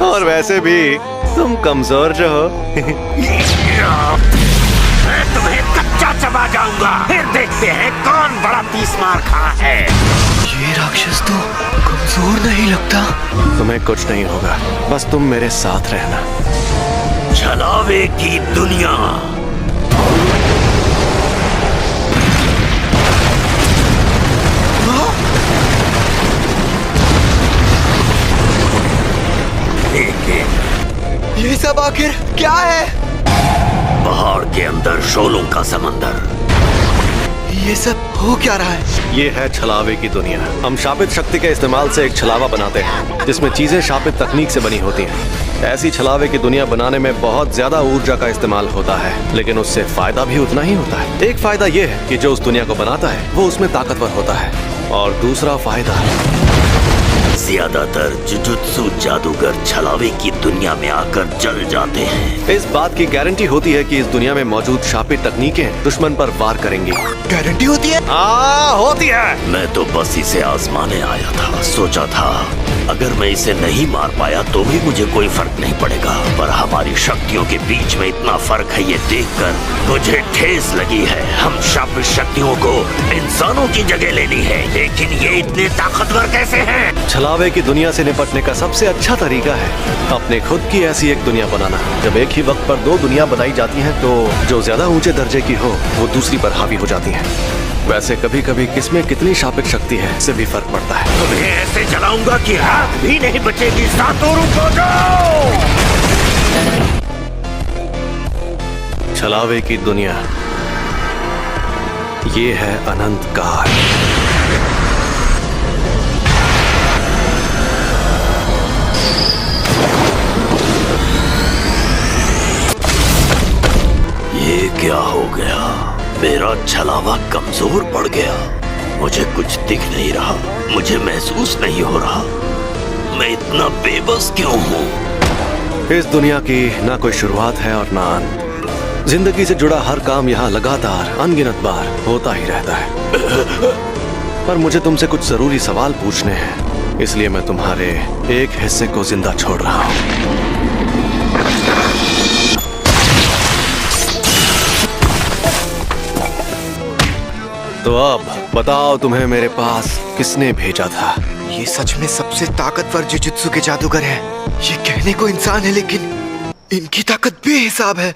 और वैसे भी तुम कमजोर जो हो। मैं तुम्हें कच्चा चबा जाऊंगा, फिर देखते हैं कौन बड़ा 30 मार खा है। ये राक्षस तो कमजोर नहीं लगता। तुम्हें कुछ नहीं होगा, बस तुम मेरे साथ रहना। छलावे की दुनिया। ये सब आखिर क्या है? पहाड़ के अंदर शोलों का समंदर। ये सब हो क्या रहा है? ये है छलावे की दुनिया। हम शापित शक्ति के इस्तेमाल से एक छलावा बनाते हैं जिसमें चीजें शापित तकनीक से बनी होती हैं। ऐसी छलावे की दुनिया बनाने में बहुत ज्यादा ऊर्जा का इस्तेमाल होता है, लेकिन उससे फायदा भी उतना ही होता है। एक फायदा ये है कि जो उस दुनिया को बनाता है वो उसमें ताकतवर होता है, और दूसरा फायदा ज्यादातर जुजुत्सु जादूगर छलावे की दुनिया में आकर जल जाते हैं। इस बात की गारंटी होती है कि इस दुनिया में मौजूद शापित तकनीकें दुश्मन पर वार करेंगी। गारंटी होती है? होती है। मैं तो बस इसे आजमाने आया था। सोचा था अगर मैं इसे नहीं मार पाया तो भी मुझे कोई फर्क नहीं पड़ेगा, पर हमारी शक्तियों के बीच में इतना फर्क है, ये देखकर मुझे ठेस लगी है। हम शापित शक्तियों को इंसानों की जगह लेनी है, लेकिन ये इतने ताकतवर कैसे हैं? छलावे की दुनिया से निपटने का सबसे अच्छा तरीका है अपने खुद की ऐसी एक दुनिया बनाना। जब एक ही वक्त पर दो दुनिया बनाई जाती हैं तो जो ज्यादा ऊंचे दर्जे की हो वो दूसरी पर हावी हो जाती है। वैसे कभी कभी किसमें कितनी शापित शक्ति है इससे भी फर्क पड़ता है। तुम्हें ऐसे जलाऊंगा कि रात भी नहीं बचेगी। सातों रुको जाओ। छलावे की दुनिया ये है अनंत काल। ये क्या हो गया? मेरा छलावा कमजोर पड़ गया। मुझे कुछ दिख नहीं रहा, मुझे महसूस नहीं हो रहा। मैं इतना बेबस क्यों हूँ? इस दुनिया की ना कोई शुरुआत है और ना अंत। जिंदगी से जुड़ा हर काम यहाँ लगातार अनगिनत बार होता ही रहता है। पर मुझे तुमसे कुछ जरूरी सवाल पूछने हैं, इसलिए मैं तुम्हारे एक हिस्से को जिंदा छोड़ रहा हूँ। तो अब बताओ, तुम्हें मेरे पास किसने भेजा था? ये सच में सबसे ताकतवर जुजुत्सु के जादूगर हैं। ये कहने को इंसान है लेकिन इनकी ताकत बेहिसाब है।